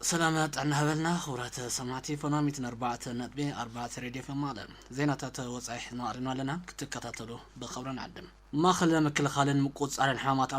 سلامات عنا هبلنا خورات سمعتي فناميت 4.4 راديو في المعلم زينات وصحيح نارنا لنا كتكتاتلو بخبرنا عدم ማእኸል ምክልኻልን ምቁፅፃርን ሕማማት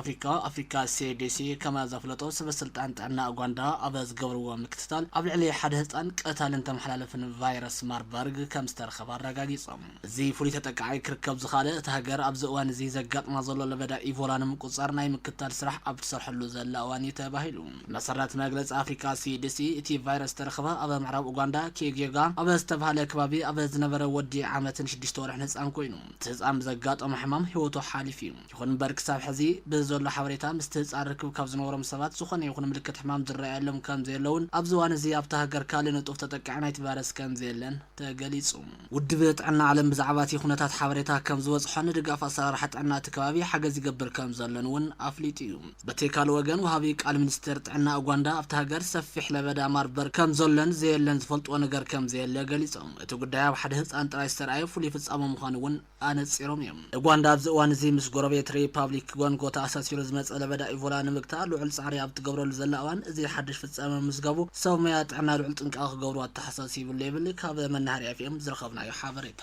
ኣፍሪካ CDC ከማ ዘፍለጦ ሰበስልጣን ጥዕና ኡጋንዳ ኣብ ዝገብርዎ ምክትታል ኣብ ልዕሊ ሓደ ህፃን ቀታልን ተመሓላለፍን ቫይረስ ማርበርግ ከም ዝተረኸበ ኣረጋጊፆም። እዚ ፍሉይ ተጠቃዒ ክርከብ ዝኻለ እቲ ሃገር ኣብዚ እዋን እዚ ዘጋጥማ ዘሎ ለበዳ ኢቮላ ንምቁፅፃር ናይ ምክትታል ስራሕ ኣብ ትሰርሐሉ ዘላ እዋን እዩ ተባሂሉ። መሰረት መግለፂ ኣፍሪካ CDC እቲ ቫይረስ ተረኸበ ኣብ ምዕራብ ኡጋንዳ ኬጌጋ ኣብ ዝተባሃለ ከባቢ ኣብ ዝነበረ ወዲ ዓመትን 6 ወርሕን ህፃን ኮይኑ እቲ ህፃን ብዘጋጠመ ሕማም ሂወቱ ሓሊፍ እዩ። ይኹን እምበር ክሳብ ሕዚ ብዘሎ ሓበሬታ ምስቲ ህፃን ርክብ ካብ ዝነበሮም ሰባት ዝኾነ ይኹን ምልክት ሕማም ዝረኣየሎም ከም ዘየለውን ኣብዚ እዋን እዚ ኣብቲ ሃገር ካልእ ንጡፍ ተጠቃዒ ናይቲ ቫይረስ ከም ዘየለን ተገሊጹ። ውድብ ጥዕና ዓለም ብዛዕባ እቲ ኩነታት ሓበሬታ ከም ዝበፅሖ ንድጋፍ ኣሰራርሓ ጥዕና እቲ ከባቢ ሓገዝ ይገብር ከም ዘሎን እውን ኣፍሊጡ እዩ። በቲ ካልእ ወገን ወሃቢ ቃል ሚኒስትር ጥዕና ኡጋንዳ ኣብቲ ሃገር ሰፊሕ ለበዳ ማርበር ከም ዘሎን ዘየለን ዝፈልጥዎ ነገር ከም ዘየለ ገሊፆም። እቲ ጉዳይ ኣብ ሓደ ህፃን ጥራይ ዝተረኣየ ፍሉይ ፍጻመ ምዃኑ እውን ኣነፂሮም እዮም። ኡጋንዳ ኣብዚ እዋን እዚ ምስ ጎረቤት ሪፓብሊክ ኮንጎ ተኣሳሲሩ ዝመፀ ለበዳ ኢቮላ ንምግታር ልዑል ፃዕሪ ኣብ ትገብረሉ ዘላ እዋን እዚ ሓድሽ ፍጻመ ምስገቡ ሰብ ሞያ ጥዕና ልዑል ጥንቃቐ ክገብሩ ኣተሓሳሲቡሉ ይብል ካብ መናሃርያ FM ዝረኸብናዮ ሓበሬታ።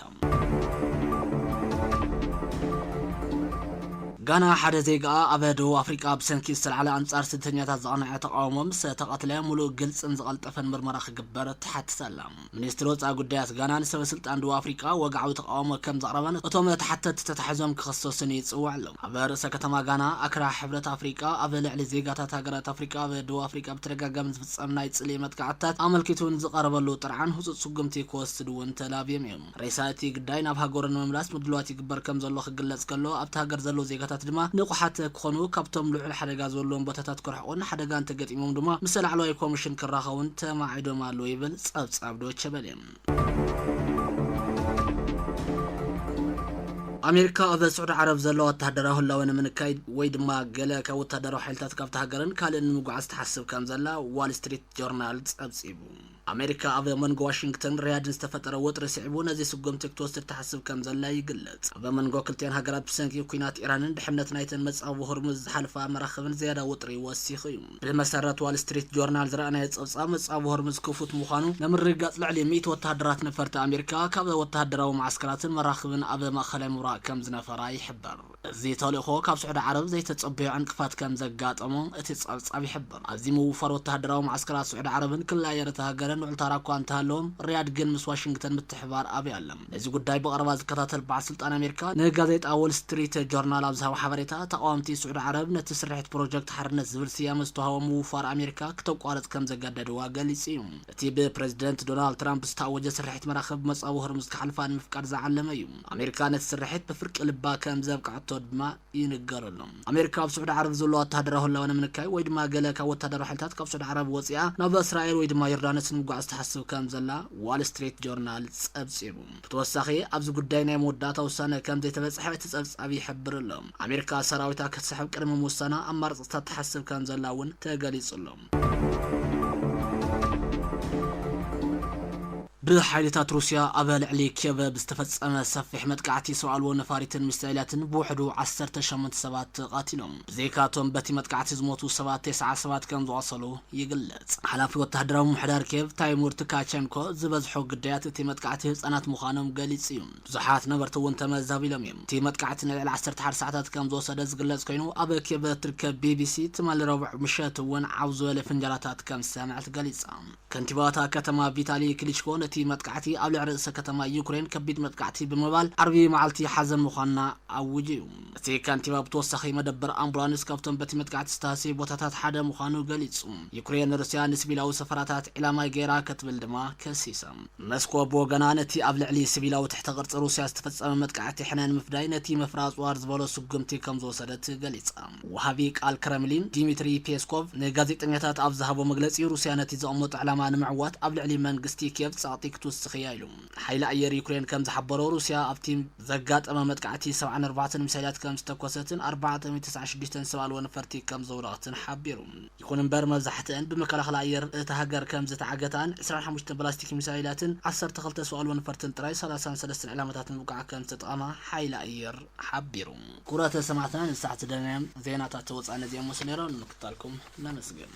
ጋና ሓደ ዜጋ ኣብ ደቡብ ኣፍሪካ ብሰንኪ ዝተልዓለ ኣንጻር ስደተኛታት ዘቕንዐ ተቃውሞ ምስ ተቐትለ ሙሉእ ግልፅን ዝቐልጠፈን ምርመራ ክግበር ተሓትት ኣላ። ሚኒስትሪ ወፃኢ ጉዳያት ጋና ንሰበስልጣን ደቡብ ኣፍሪካ ወግዓዊ ተቃውሞ ከም ዘቕረበን እቶም ተሓተቲ ተታሒዞም ክኽሰሱን ይፅውዕ ኣሎ። ኣብ ርእሰ ከተማ ጋና ኣክራ ሕብረት ኣፍሪካ ኣብ ልዕሊ ዜጋታት ሃገራት ኣፍሪካ ኣብ ደቡብ ኣፍሪካ ብተደጋጋሚ ዝፍጸም ናይ ጽልኢ መጥቃዕትታት ኣመልኪቱን ዝቐረበሉ ጥርዓን ህፁፅ ስጉምቲ ክወስድ እውን ተላብዮም እዮም። ሬሳ እቲ ጉዳይ ናብ ሃገሩ ንምምላስ ምድልዋት ይግበር ከም ዘሎ ክግለጽ ከሎ ኣብቲ ሃገር ዘሎ ዜጋታት ድማ ንቑሓት ክኾኑ ካብቶም ልዑል ሓደጋ ዘለዎም ቦታታት ክርሕቁን ሓደጋ እንተገጢሞም ድማ ምስ ላዕለዋይ ኮሚሽን ክራኸቡን ተማዒዶም ኣለዉ ይብል ጸብጻብ ዶይቼ ቬለ። ኣሜሪካ ኣብ ስዑድ ዓረብ ዘለዎ ወተሃደራዊ ህላወ ንምንካይድ ወይ ድማ ገለ ካብ ወተሃደራዊ ሓይልታት ካብቲ ሃገርን ካልእ ንምጉዓዝ ትሓስብ ከም ዘላ ዋል ስትሪት ጆርናል ጸብጺቡ። ኣሜሪካ ኣብ መንጎ ዋሽንግተን ሪያድን ዝተፈጠረ ውጥሪ ስዒቡ ነዚ ስጉምቲ ክትወስድ ትሓስብ ከም ዘላ ይግለጽ። ኣብ መንጎ ክልቲአን ሃገራት ብሰንኪ ኩናት ኢራንን ድሕነት ናይተን መጻወ ሆርሙዝ ዝሓልፋ መራኸብን ዝያዳ ውጥሪ ወሲኹ እዩ። ብመሰረት ዋል ስትሪት ጆርናል ዝረኣናዮ ጸብጻብ መጻወ ሆርሙዝ ክፉት ምዃኑ ንምርግጋጽ ልዕሊ 100 ወተሃደራት ነፈርቲ ኣሜሪካ ካብ ወተሃደራዊ ማዓስከራትን መራኸብን ኣብ ማእኸላይ ምብራቅ ከም ዝነፈራ ይሕበር። እዚ ተልእኾ ካብ ስዑድ ዓረብ ዘይተጸበዩ ዕንቅፋት ከም ዘጋጠሞ እቲ ጸብጻብ ይሕበር። ኣብዚ ምውፋር ወተሃደራዊ ማዓስከራት ስዑድ ዓረብን ክላየር እቲ ሃገርን ልዑል ታራ እኳ እንተሃለዎም ሪያድ ግን ምስ ዋሽንግተን ምትሕባር ኣብይ ኣለም። እዚ ጉዳይ ብቐረባ ዝከታተል በዓል ስልጣን ኣሜሪካ ንጋዜጣ ዎል ስትሪት ጆርናል ኣብ ዝሃቦ ሓበሬታ ተቃወምቲ ስዑድ ዓረብ ነቲ ስርሒት ፕሮጀክት ሓርነት ዝብል ስያመ ዝተዋህቦ ምውፋር ኣሜሪካ ክተቋረጽ ከም ዘጋደድዋ ገሊጹ እዩ። እቲ ብፕሬዚደንት ዶናልድ ትራምፕ ዝተኣወጀ ስርሒት መራኸቢ መጻወ ሆርሙዝ ክሓልፋ ንምፍቃድ ዝዓለመ እዩ። ኣሜሪካ ነቲ ስርሒት ብፍርቂ ልባ ከም ዘብቃዕቶ ድማ ይንገረሎም። ኣሜሪካ ኣብ ስዑድ ዓረብ ዘሎ ወተሃደራዊ ህላወ ንምንካይ ወይ ድማ ገለ ካብ ወተሃደራዊ ሓይልታት ካብ ስዑድ ዓረብ ወፂኣ ናብ እስራኤል ወይ ድማ ዮርዳኖስ ንምጓዓዝ ትሓስብ ከም ዘላ ዋል ስትሪት ጆርናል ጸብጺቡ። ብተወሳኺ ኣብዚ ጉዳይ ናይ መወዳእታ ውሳነ ከም ዘይተበጽሐ እቲ ጸብጻብ ይሕብር ኣሎ። ኣሜሪካ ሰራዊታ ክትስሕብ ቅድሚ ምውሳና ኣማራጽታት ትሓስብ ከም ዘላ እውን ተገሊጹሎም። ብሓይልታት ሩስያ ኣብ ልዕሊ ኪየቭ ብዝተፈጸመ ሰፊሕ መጥቃዕቲ ሰብኣልዎ ነፋሪትን ሚሳይላትን ብውሕዱ 18 ሰባት ተቃቲሎም ብዘይካቶም በቲ መጥቃዕቲ ዝሞቱ ሰባት 9 ሰባት ከም ዝቆሰሉ ይግለጽ። ሓላፊ ወተሃደራዊ ምሕዳር ኪየቭ ታይሙር ትካቸንኮ ዝበዝሖ ግዳያት እቲ መጥቃዕቲ ህጻናት ምዃኖም ገሊጹ እዩ። ብዙሓት ነበርቲ እውን ተመዛቢሎም እዮም። እቲ መጥቃዕቲ ንልዕሊ 11 ሰዓታት ከም ዝወሰደ ዝግለጽ ኮይኑ ኣብ ኪየቭ ትርከብ BBC ትማሊ ረቡዕ ምሸት እውን ዓው ዝበለ ፍንጀላታት ከም ዝሰምዐት ገሊጻ። ከንቲባታ ከተማ ቪታሊ ክሊችኮ እቲ መጥቃዕቲ ኣብ ልዕሊ ርእሰ ከተማ ዩክሬን ከቢድ መጥቃዕቲ ብምባል ዓርቢ መዓልቲ ሓዘን ምዃንና ኣውጁ እዩ። እቲ ከንቲባ ብተወሳኺ መደበር ኣምቡላንስ ካብቶም በቲ መጥቃዕቲ ዝተሃስዩ ቦታታት ሓደ ምዃኑ ገሊጹ። ዩክሬን ሩስያ ንሲቪላዊ ሰፈራታት ዕላማ ገይራ ክትብል ድማ ከሲሳ። መስኮ ብወገና ነቲ ኣብ ልዕሊ ሲቪላዊ ትሕተ ቅርፂ ሩስያ ዝተፈጸመ መጥቃዕቲ ሕነን ምፍዳይ ነቲ መፍራጽ ዋር ዝበሎ ስጉምቲ ከም ዝወሰደት ገሊጻ። ወሃቢ ቃል ክረምሊን ዲሚትሪ ፔስኮቭ ንጋዜጠኛታት ኣብ ዝሃቦ መግለጺ ሩስያ ነቲ ዘቐመጡ ዕላማ ንምዕዋት ኣብ ልዕሊ መንግስቲ ኪየቭ ጸቕጢ ክትውስኽ እያ ኢሉ። ሓይሊ ኣየር ዩክሬን ከም ዝሓበሮ ሩስያ ኣብቲ ዘጋጠመ መጥቃዕቲ 74 ሚሳይላት ከም ዝተኮሰትን 496 ሰብኣልዎ ነፈርቲ ከም ዘውደቐትን ሓቢሩ። ይኹን እምበር መብዛሕትአን ብመከላኸሊ ኣየር እቲ ሃገር ከም ዝተዓገታን 25 ፕላስቲክ ሚሳይላትን 12 ሰብኣልዎ ነፈርትን ጥራይ 33 ዕላማታትን ምውቃዕ ከም ዝተጠቐማ ሓይሊ ኣየር ሓቢሩ። ኩረተ ሰማዕትና ንሳዕቲ ደናዮም ዜናታት ተወፃእነ እዚኦም መስ ነይሮም ንምክታልኩም ነመስግን።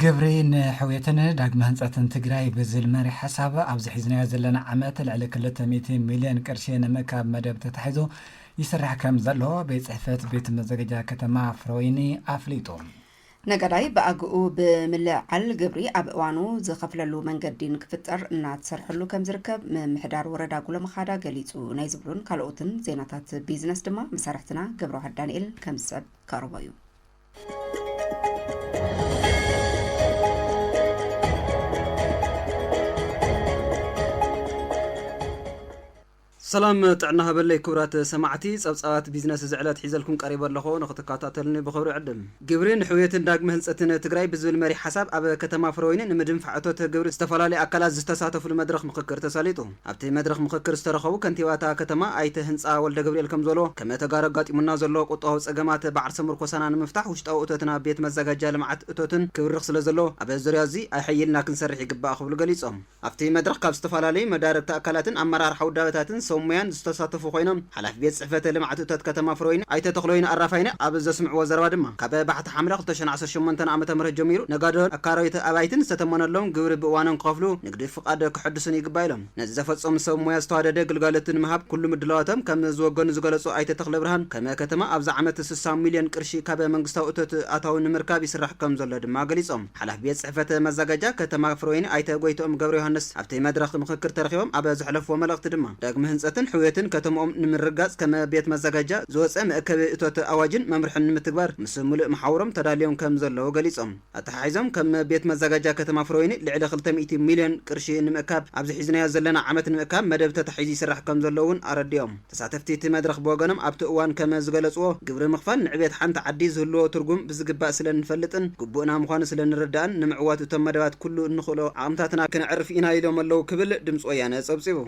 ግብሪን ሕውየትን ዳግመ ህንፀትን ትግራይ ብዝብል መሪ ሓሳብ ኣብዚ ሒዝናዮ ዘለና ዓመት ልዕሊ 200 ሚልዮን ቅርሺ ንምእካብ መደብ ተታሒዙ ይስራሕ ከም ዘሎ ቤት ጽሕፈት ቤት መዘጋጃ ከተማ ፍሮይኒ ኣፍሊጡ ነጋዳይ በአግኡ ብምልዓል ግብሪ ኣብ እዋኑ ዝኸፍለሉ መንገዲ ንክፍጠር እናተሰርሐሉ ከም ዝርከብ ምምሕዳር ወረዳ ጉለመኻዳ ገሊጹ ናይ ዝብሉን ካልኦትን ዜናታት ቢዝነስ ድማ መሳርሕትና ገብረዋህድ ዳንኤል ከም ዝሰብ ቀርቦ እዩ سلام تعنا هبلي كبرات سمعتي صبصات بيزنس زعلات حيزلكم قريب لخو نختكاتاتلني بخبر عدل جبرين حويتن داغ مهنصتن تግራይ بزول مري حساب اب كتما فروين نمدن فعتوت جبر استفلالي اكلات زتساتفو المدرخ مخكر تساليطو ابتي مدرخ مخكر استرخو كنتيواتا كتما ايت هنصا ولد جبريل كم زلو كما تغارغاطيمنا زلو قطو صغمات بعرس مركوسنا نمفتح وشطاو اتوتنا بيت مزاجاجا لمعت اتوتن كبرخ سلازلو اب زريازي ايحيلنا كنسرح يغبا خبل غليصوم ابتي مدرخ كاب استفلالي مدارتا اكلاتن امرار حودابتاتن سوميان استساتفو خوينم حلاف بيت صحفه لمعتوتات كتما فروين ايت تخلوين عرفاينا اب زسمع وزروا دما كاب بحت حمله 2018 عام تمره جميرو نغادو اكارويت ابايتن ستمنلهم غبر بوانن قفلو نغد فقاد كحدسن يغبايلم نزا فصم سوميا استوادد غلغالتن مهاب كل مدلواتم كم زوغن زغلصو ايت تخل برهان كما كتما ابز عامت 60 مليون قرشي كاب منغستاو اتوت اتاون مركاب يسرح كم زله دما غليصوم حلاف بيت صحفه مزاجاجا كتما فروين ايت غويتوم غبر يوحنس ابتي مدرخ مخكر ترخيوم اب زحلفو ملقت دما داغم هنصتن حويتن كتمኦም ንምርጋጽ ከመ ቤት መዘጋጃ ዝወፀ መእከብ እቶት ኣዋጅን መምርሕን ምትግባር ምስ ሙሉእ መሓውሮም ተዳልዮም ከም ዘለዎ ገሊጾም ኣተሓሒዞም ከም ቤት መዘጋጃ ከተማ ፍሮይኒ ልዕሊ 200 ሚልዮን ቅርሺ ንምእካብ ኣብዚ ሒዝናዮ ዘለና ዓመት ንምእካብ መደብ ተታሒዙ ይስራሕ ከም ዘለውን ኣረድዮም ተሳተፍቲ እቲ መድረኽ ብወገኖም ኣብቲ እዋን ከመ ዝገለጽዎ ግብሪ ምኽፋል ንዕቤት ሓንቲ ዓዲ ዝህልዎ ትርጉም ብዝግባእ ስለንፈልጥን ግቡእና ምዃኑ ስለንርዳእን ንምዕዋት እቶም መደባት ኩሉ እንኽእሎ ዓቕምታትና ክንዕርፍ ኢና ኢሎም ኣለዉ ክብል ድምፂ ወያነ ጸብጺቡ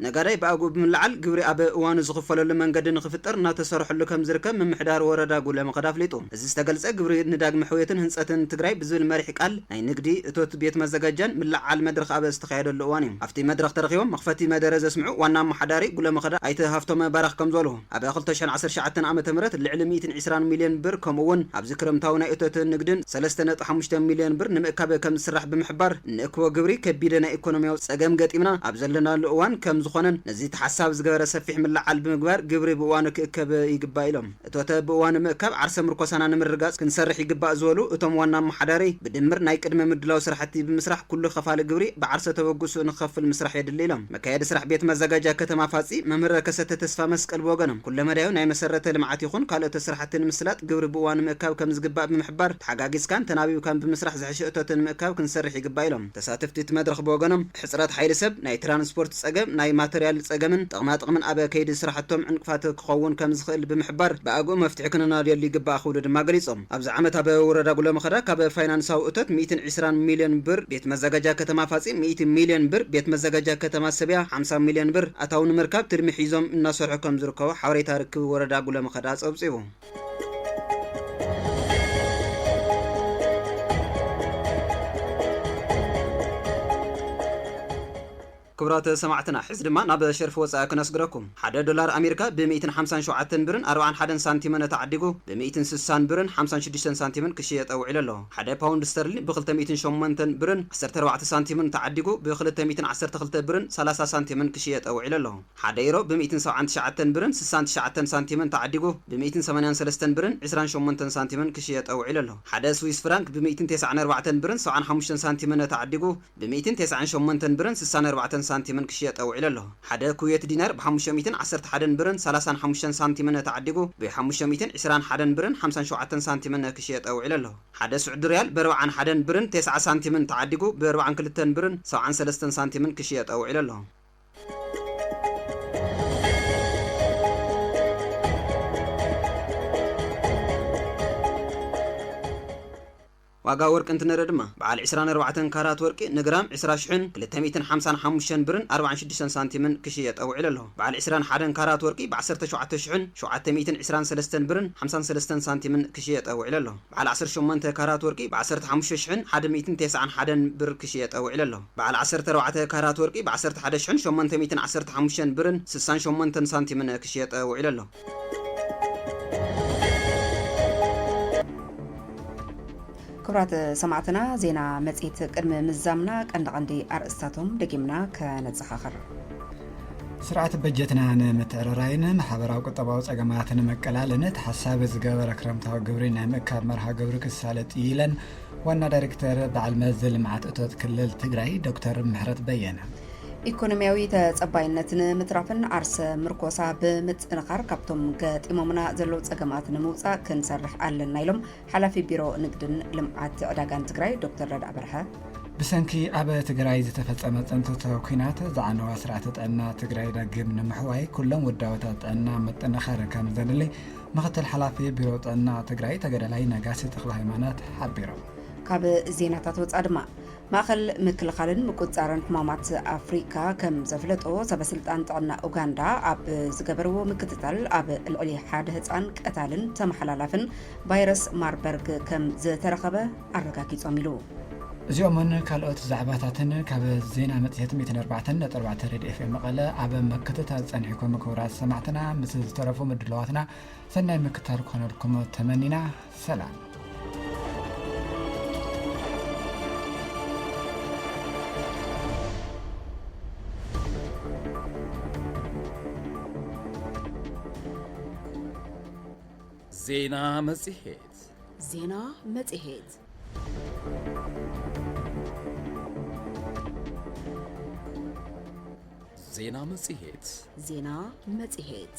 نغاداي باغو بملعل غبري اب اوانو زخفللو منغد نخفطر ناتسرحلو كم زركم ممحدار وردا غوله مقدافليطو እዚ ዝተገልጸ ግብሪ ንዳግ ምሕወትን ህንጸትን ትግራይ ብዝብል መሪሕ ቃል ናይ ንግዲ እቶት ቤት መዘጋጃን ምልዓል መድረኽ ኣብ ዝተኻየደሉ እዋን እዩ ኣብቲ መድረኽ ተረኺቦም መኽፈቲ መደረ ዘስምዑ ዋና መሓዳሪ ጉለ መኸዳ ኣይተ ሃፍቶም ባራኽ ከም ዘሎ ኣብ 2019 ዓመተ ምህረት ልዕሊ 120 ሚልዮን ብር ከምኡውን ኣብዚ ክረምታዊ ናይ እቶት ንግድን 3.5 ሚልዮን ብር ንምእካብ ከም ዝስራሕ ብምሕባር ንእክቦ ግብሪ ከቢደ ናይ ኢኮኖሚያዊ ጸገም ገጢምና ኣብ ዘለናሉ እዋን ከም ዝኾነን ነዚ ተሓሳብ ዝገበረ ሰፊሕ ምልዓል ብምግባር ግብሪ ብእዋኑ ክእከብ ይግባእ ኢሎም እቶተ ብእዋኑ ምእካብ ዓርሰ ምርኮሳና ንምርጋጽ ክንሰርሕ ይግባእ ዝበሉ እቶም ዋና መሓዳሪ ብድምር ናይ ቅድመ ምድላው ስራሕቲ ብምስራሕ ኩሉ ኸፋለ ግብሪ ብዓርሰ ተበግሱ ንኸፍል ምስራሕ የድሊ ኢሎም መካየዲ ስራሕ ቤት መዘጋጃ ከተማ ፋጺ መምህር ከሰተ ተስፋ መስቀል ብወገኖም ኩሉ መዳዩ ናይ መሰረተ ልምዓት ይኹን ካልኦት ስራሕቲ ንምስላጥ ግብሪ ብእዋኑ ምእካብ ከም ዝግባእ ብምሕባር ተሓጋጊዝካን ተናቢብካን ብምስራሕ ዝሕሽ እቶትን ምእካብ ክንሰርሕ ይግባእ ኢሎም ተሳተፍቲ እቲ መድረኽ ብወገኖም ሕፅረት ሓይሊ ሰብ ናይ ትራንስፖርት ጸገም ናይ ማተርያል ጸገምን ጥቕማጥቕምን ኣብ ከይዲ ስራሕቶም ዕንቅፋት ክኸውን ከም ዝኽእል ብምሕባር ብኣግኡ መፍትሒ ክንናድየሉ ይግባእ ክብሉ ድማ ገሊጾም ኣብዚ ዓመት ኣብ ወረዳ ጉለ መኸዳ ካብ ፋይናንሳዊ እቶት 120 ሚልዮን ብር ቤት መዘጋጃ ከተማ ፋጺ 100 ሚልዮን ብር ቤት መዘጋጃ ከተማ ሰብያ 50 ሚልዮን ብር ኣታው ንምርካብ ትልሚ ሒዞም እናሰርሑ ከም ዝርከቡ ሓበሬታ ርክብ ወረዳ ጉለ መኸዳ ጸብጺቡ كبرات سمعتنا حز دما ناب شرف وصا كنسغركم $1 أمريكا ب 157 برن 41 سنتيم تعديغو ب 160 برن 56 سنتيم كشيط او علله 1 باوند استرلي ب 308 برن 14 سنتيم تعديغو ب 212 برن 30 سنتيم كشيط او علله 1 يورو ب 179 برن 69 سنتيم تعديغو ب 183 برن 28 سنتيم كشيط او علله 1 سويس فرانك ب 294 برن 75 سنتيم تعديغو ب 298 برن 64 سنتيم كشيط او علله 1 كويت دينار ب 511 برن 35 سنتيم تعديغو ب 521 برن 57 سنتيم كشيط او علله 1 سعودي ريال ب 41 برن 9 سنتيم تعديغو ب 42 برن 73 سنتيم كشيط او علله ዋጋ ወርቅ እንትነረ ድማ በዓል 24 ካራት ወርቂ ንግራም 20,255 ብርን 46 ሳንቲምን ክሽየጥ ውዒሉ ኣሎ በዓል 21 ካራት ወርቂ ብ17,723 ብርን 53 ሳንቲምን ክሽየጥ ውዒሉ ኣሎ በዓል 18 ካራት ወርቂ ብ15,191 ብር ክሽየጥ ውዒሉ ኣሎ በዓል 14 ካራት ወርቂ ብ11,815 ብርን 68 ሳንቲምን ክሽየጥ ውዒሉ ኣሎ ክብራት ሰማዕትና ዜና መጽሔት ቅድሚ ምዛምና ቀንዲ ኣርእስታቶም ደጊምና ከነዘኻኽር ስርዓት በጀትና ንምትዕርራይን ማሕበራዊ ቁጠባዊ ጸገማትን መቀላልን ተሓሳቢ ዝገበረ ክረምታዊ ግብሪ ናይ ምእካብ መርሃ ግብሪ ክሳለጥ ኢለን ዋና ዳይሬክተር በዓል መዝል ልምዓት እቶት ክልል ትግራይ ዶክተር ምሕረት በየነ ኢኮኖሚያዊ ተጸባይነትን ምትራፍን ዓርሰ ምርኮሳ ብምጥንኻር ካብቶም ገጢሞምና ዘለው ጸገማት ንምውፃእ ክንሰርሕ ኣለና ኢሎም ሓላፊ ቢሮ ንግድን ልምዓት ዕዳጋን ትግራይ ዶክተር ረድኣ በርሀ ብሰንኪ ኣብ ትግራይ ዝተፈጸመ ጽንተታዊ ኩናት ዝዓነዋ ስርዓተ ጥዕና ትግራይ ዳግም ንምሕዋይ ኩሎም ውዳውታት ጥዕና ምጥንኻር ከም ዘድሊ ምክትል ሓላፊ ቢሮ ጥዕና ትግራይ ተገዳላይ ነጋሲ ተክለ ሃይማኖት ሓቢሮም ካብ ዜናታት ወፃኢ ድማ ማእኸል ምክልኻልን ምቁፅፃርን ሕማማት ኣፍሪካ ከም ዘፍለጦ ሰበስልጣን ጥዕና ኡጋንዳ ኣብ ዝገበርዎ ምክትታል ኣብ ልዕሊ ሓደ ህፃን ቀታልን ተመሓላላፍን ቫይረስ ማርበርግ ከም ዝተረኸበ ኣረጋጊፆም ኢሉ እዚኦምን ካልኦት ዛዕባታትን ካብ ዜና መጽሔት 104.4 ሬድዮ ኤፍኤም መቐለ ኣብ ምክትታል ጸኒሕኩም ክቡራት ሰማዕትና ምስ ዝተረፉ ምድለዋትና ሰናይ ምክትታል ክኾነልኩም ተመኒና ሰላም ዜና መጽሔት ዜና መጽሔት ዜና መጽሔት ዜና መጽሔት